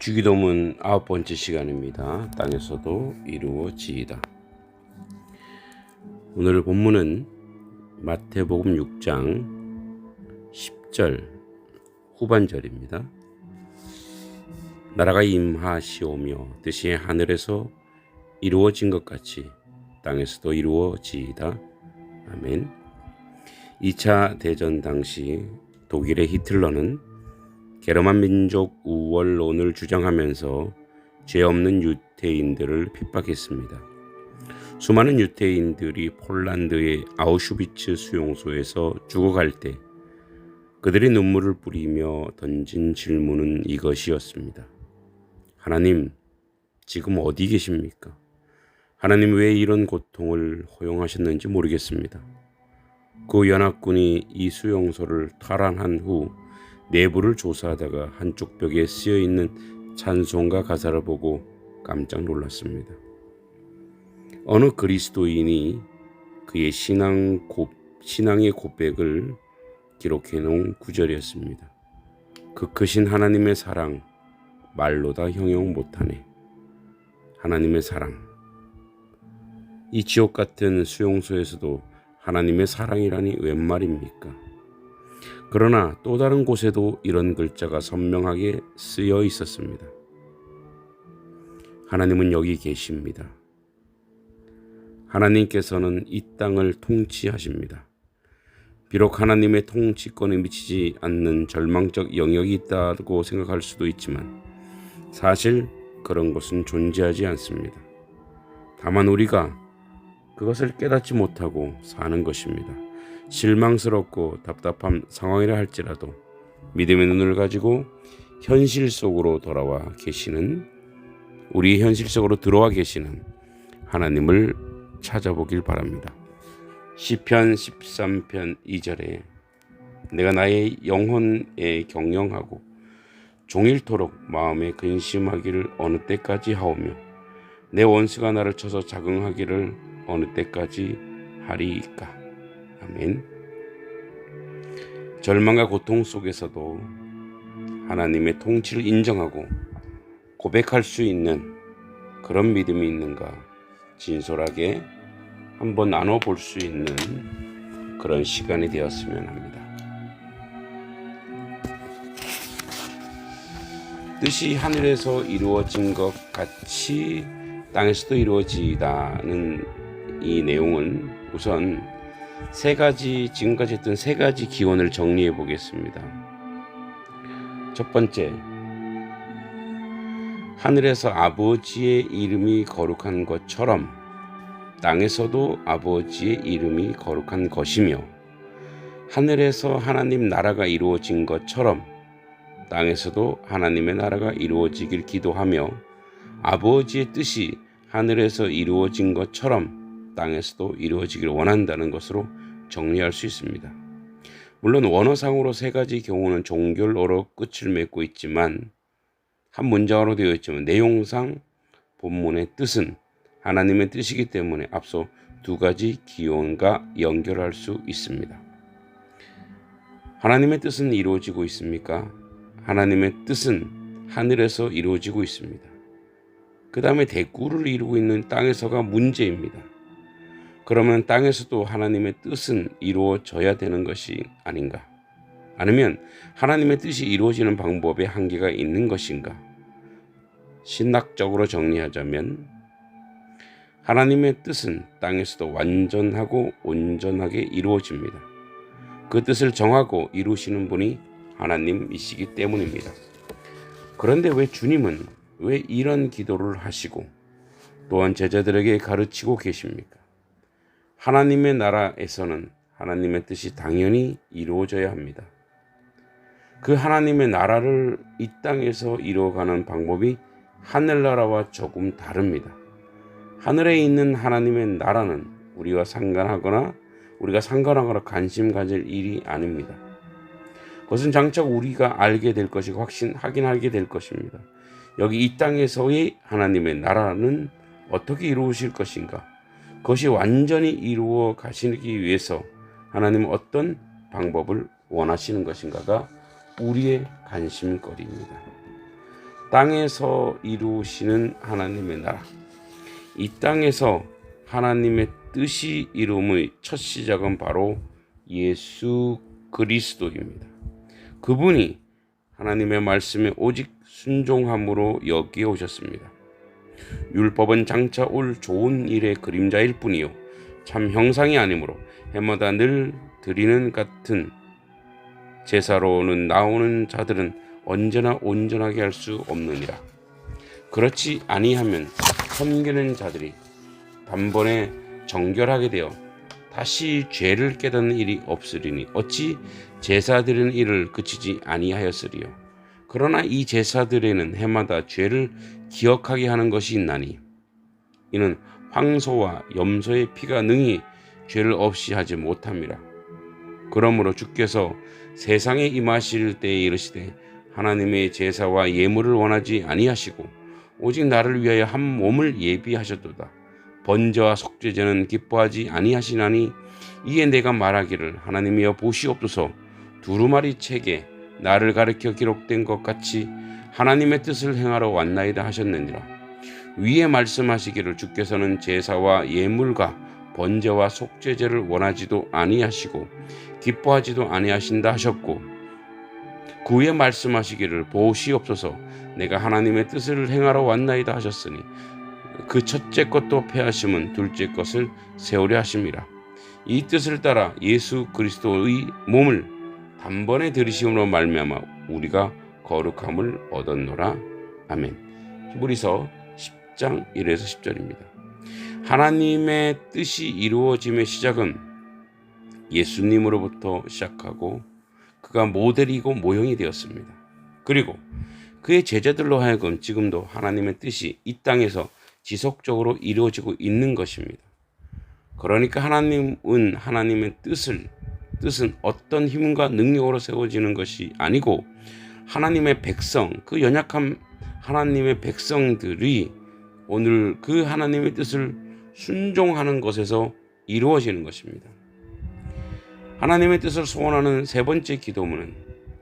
주기도문 9번째 시간입니다. 땅에서도 이루어지이다. 오늘 본문은 마태복음 6장 10절 후반절입니다. 나라가 임하시오며 뜻이 하늘에서 이루어진 것 같이 땅에서도 이루어지이다. 아멘. 2차 대전 당시 독일의 히틀러는 게르만 민족 우월론을 주장하면서 죄 없는 유태인들을 핍박했습니다. 수많은 유태인들이 폴란드의 아우슈비츠 수용소에서 죽어갈 때 그들이 눈물을 뿌리며 던진 질문은 이것이었습니다. 하나님, 지금 어디 계십니까? 하나님 왜 이런 고통을 허용하셨는지 모르겠습니다. 그 연합군이 이 수용소를 탈환한 후 내부를 조사하다가 한쪽 벽에 쓰여있는 찬송가 가사를 보고 깜짝 놀랐습니다. 어느 그리스도인이 그의 신앙의 고백을 기록해 놓은 구절이었습니다. 그 크신 하나님의 사랑 말로 다 형용 못하네. 하나님의 사랑. 이 지옥 같은 수용소에서도 하나님의 사랑이라니 웬 말입니까? 그러나 또 다른 곳에도 이런 글자가 선명하게 쓰여 있었습니다. 하나님은 여기 계십니다. 하나님께서는 이 땅을 통치하십니다. 비록 하나님의 통치권에 미치지 않는 절망적 영역이 있다고 생각할 수도 있지만 사실 그런 것은 존재하지 않습니다. 다만 우리가 그것을 깨닫지 못하고 사는 것입니다. 실망스럽고 답답한 상황이라 할지라도 믿음의 눈을 가지고 현실 속으로 우리 현실 속으로 들어와 계시는 하나님을 찾아보길 바랍니다. 시편 13편 2절에 내가 나의 영혼에 경영하고 종일토록 마음에 근심하기를 어느 때까지 하오며 내 원수가 나를 쳐서 자긍하기를 어느 때까지 하리이까. 아멘. 절망과 고통 속에서도 하나님의 통치를 인정하고 고백할 수 있는 그런 믿음이 있는가 진솔하게 한번 나눠볼 수 있는 그런 시간이 되었으면 합니다. 뜻이 하늘에서 이루어진 것 같이 땅에서도 이루어지다는 이 내용은 우선 지금까지 했던 세 가지 기원을 정리해 보겠습니다. 첫 번째, 하늘에서 아버지의 이름이 거룩한 것처럼 땅에서도 아버지의 이름이 거룩한 것이며 하늘에서 하나님 나라가 이루어진 것처럼 땅에서도 하나님의 나라가 이루어지길 기도하며 아버지의 뜻이 하늘에서 이루어진 것처럼 땅에서도 이루어지길 원한다는 것으로 정리할 수 있습니다. 물론 원어상으로 세 가지 경우는 종결어로 끝을 맺고 있지만 한 문장으로 되어 있지만 내용상 본문의 뜻은 하나님의 뜻이기 때문에 앞서 두 가지 기원과 연결할 수 있습니다. 하나님의 뜻은 이루어지고 있습니까? 하나님의 뜻은 하늘에서 이루어지고 있습니다. 그 다음에 대구를 이루고 있는 땅에서가 문제입니다. 그러면 땅에서도 하나님의 뜻은 이루어져야 되는 것이 아닌가? 아니면 하나님의 뜻이 이루어지는 방법에 한계가 있는 것인가? 신학적으로 정리하자면 하나님의 뜻은 땅에서도 완전하고 온전하게 이루어집니다. 그 뜻을 정하고 이루시는 분이 하나님이시기 때문입니다. 그런데 왜 주님은 왜 이런 기도를 하시고 또한 제자들에게 가르치고 계십니까? 하나님의 나라에서는 하나님의 뜻이 당연히 이루어져야 합니다. 그 하나님의 나라를 이 땅에서 이루어가는 방법이 하늘나라와 조금 다릅니다. 하늘에 있는 하나님의 나라는 우리가 상관하거나 관심 가질 일이 아닙니다. 그것은 장차 우리가 알게 될 것이고 확인하게 될 것입니다. 여기 이 땅에서의 하나님의 나라는 어떻게 이루어질 것인가? 그것이 완전히 이루어 가시기 위해서 하나님은 어떤 방법을 원하시는 것인가가 우리의 관심거리입니다. 땅에서 이루시는 하나님의 나라. 이 땅에서 하나님의 뜻이 이루음의 첫 시작은 바로 예수 그리스도입니다. 그분이 하나님의 말씀에 오직 순종함으로 여기에 오셨습니다. 율법은 장차 올 좋은 일의 그림자일 뿐이요 참 형상이 아니므로 해마다 늘 드리는 같은 제사로는 나오는 자들은 언제나 온전하게 할 수 없느니라. 그렇지 아니하면 섬기는 자들이 단번에 정결하게 되어 다시 죄를 깨닫는 일이 없으리니 어찌 제사 드리는 일을 그치지 아니하였으리요. 그러나 이 제사들에는 해마다 죄를 기억하게 하는 것이 있나니 이는 황소와 염소의 피가 능히 죄를 없이 하지 못함이라. 그러므로 주께서 세상에 임하실 때에 이르시되 하나님의 제사와 예물을 원하지 아니하시고 오직 나를 위하여 한 몸을 예비하셨도다. 번제와 속죄제는 기뻐하지 아니하시나니 이에 내가 말하기를 하나님이여 보시옵소서. 두루마리 책에 나를 가리켜 기록된 것 같이 하나님의 뜻을 행하러 왔나이다 하셨느니라. 위에 말씀하시기를 주께서는 제사와 예물과 번제와 속죄제를 원하지도 아니하시고 기뻐하지도 아니하신다 하셨고, 그 위에 말씀하시기를 보시옵소서. 내가 하나님의 뜻을 행하러 왔나이다 하셨으니 그 첫째 것도 폐하심은 둘째 것을 세우려 하심이라. 이 뜻을 따라 예수 그리스도의 몸을 단번에 들이심으로 말미암아 우리가 거룩함을 얻었노라. 아멘. 히브리서 10장 1에서 10절입니다. 하나님의 뜻이 이루어짐의 시작은 예수님으로부터 시작하고 그가 모델이고 모형이 되었습니다. 그리고 그의 제자들로 하여금 지금도 하나님의 뜻이 이 땅에서 지속적으로 이루어지고 있는 것입니다. 그러니까 하나님은 하나님의 뜻은 어떤 힘과 능력으로 세워지는 것이 아니고 하나님의 백성, 그 연약한 하나님의 백성들이 오늘 그 하나님의 뜻을 순종하는 것에서 이루어지는 것입니다. 하나님의 뜻을 소원하는 세 번째 기도문은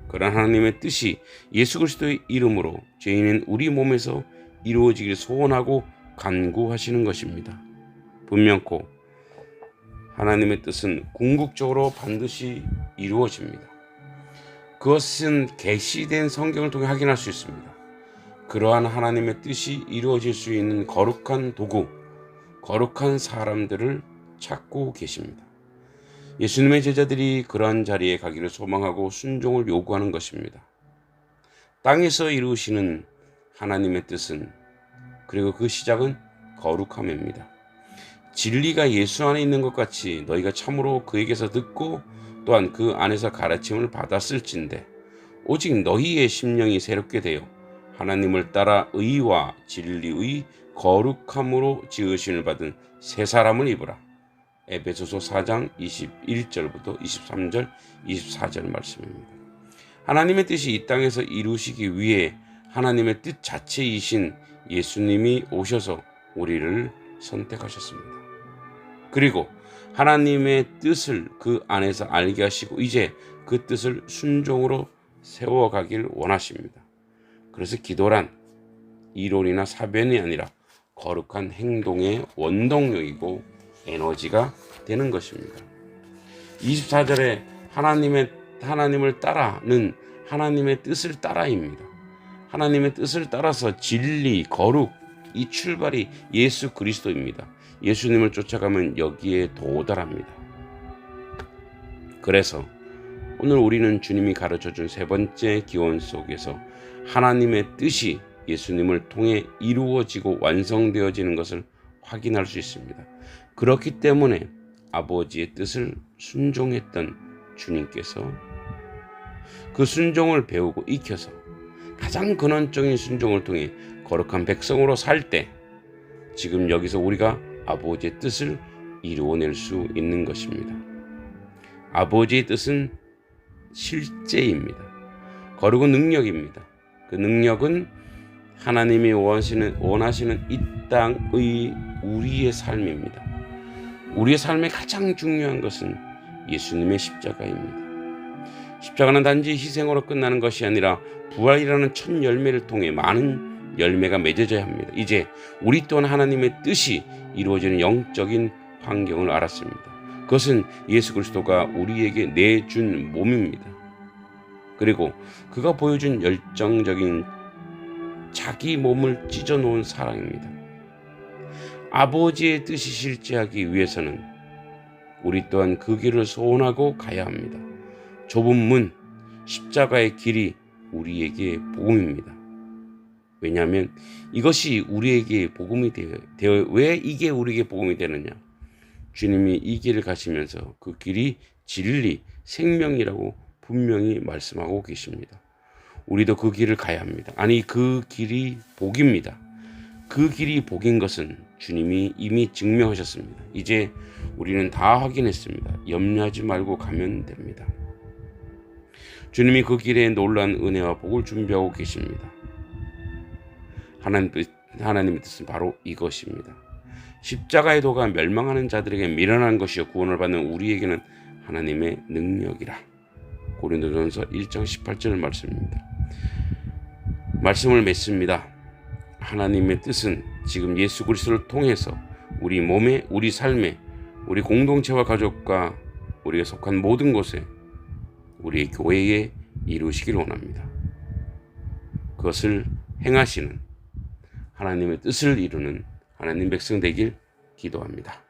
그런 하나님의 뜻이 예수 그리스도의 이름으로 죄인인 우리 몸에서 이루어지기를 소원하고 간구하시는 것입니다. 분명코 하나님의 뜻은 궁극적으로 반드시 이루어집니다. 그것은 계시된 성경을 통해 확인할 수 있습니다. 그러한 하나님의 뜻이 이루어질 수 있는 거룩한 도구, 거룩한 사람들을 찾고 계십니다. 예수님의 제자들이 그러한 자리에 가기를 소망하고 순종을 요구하는 것입니다. 땅에서 이루시는 하나님의 뜻은, 그리고 그 시작은 거룩함입니다. 진리가 예수 안에 있는 것 같이 너희가 참으로 그에게서 듣고 또한 그 안에서 가르침을 받았을진데 오직 너희의 심령이 새롭게 되어 하나님을 따라 의와 진리의 거룩함으로 지으심을 받은 새 사람을 입으라. 에베소서 4장 21절부터 23절, 24절 말씀입니다. 하나님의 뜻이 이 땅에서 이루시기 위해 하나님의 뜻 자체이신 예수님이 오셔서 우리를 선택하셨습니다. 그리고 하나님의 뜻을 그 안에서 알게 하시고 이제 그 뜻을 순종으로 세워가길 원하십니다. 그래서 기도란 이론이나 사변이 아니라 거룩한 행동의 원동력이고 에너지가 되는 것입니다. 24절에 하나님을 따라는 하나님의 뜻을 따라입니다. 하나님의 뜻을 따라서 진리, 거룩, 이 출발이 예수 그리스도입니다. 예수님을 쫓아가면 여기에 도달합니다. 그래서 오늘 우리는 주님이 가르쳐준 세 번째 기원 속에서 하나님의 뜻이 예수님을 통해 이루어지고 완성되어지는 것을 확인할 수 있습니다. 그렇기 때문에 아버지의 뜻을 순종했던 주님께서 그 순종을 배우고 익혀서 가장 근원적인 순종을 통해 거룩한 백성으로 살 때 지금 여기서 우리가 아버지의 뜻을 이루어낼 수 있는 것입니다. 아버지의 뜻은 실제입니다. 거룩은 능력입니다. 그 능력은 하나님이 원하시는 이 땅의 우리의 삶입니다. 우리의 삶의 가장 중요한 것은 예수님의 십자가입니다. 십자가는 단지 희생으로 끝나는 것이 아니라 부활이라는 첫 열매를 통해 많은 열매가 맺어져야 합니다. 이제 우리 또한 하나님의 뜻이 이루어지는 영적인 환경을 알았습니다. 그것은 예수 그리스도가 우리에게 내준 몸입니다. 그리고 그가 보여준 열정적인 자기 몸을 찢어놓은 사랑입니다. 아버지의 뜻이 실제하기 위해서는 우리 또한 그 길을 소원하고 가야 합니다. 좁은 문, 십자가의 길이 우리에게 복음입니다. 왜냐하면 이것이 우리에게 복음이 되어 왜 이게 우리에게 복음이 되느냐? 주님이 이 길을 가시면서 그 길이 진리, 생명이라고 분명히 말씀하고 계십니다. 우리도 그 길을 가야 합니다. 아니, 그 길이 복입니다. 그 길이 복인 것은 주님이 이미 증명하셨습니다. 이제 우리는 다 확인했습니다. 염려하지 말고 가면 됩니다. 주님이 그 길에 놀라운 은혜와 복을 준비하고 계십니다. 하나님의 뜻은 바로 이것입니다. 십자가의 도가 멸망하는 자들에게 미련한 것이요 구원을 받는 우리에게는 하나님의 능력이라. 고린도전서 1장 18절 말씀입니다. 말씀을 맺습니다. 하나님의 뜻은 지금 예수 그리스도를 통해서 우리 몸에, 우리 삶에, 우리 공동체와 가족과 우리가 속한 모든 곳에, 우리의 교회에 이루시길 원합니다. 그것을 행하시는 하나님의 뜻을 이루는 하나님 백성 되길 기도합니다.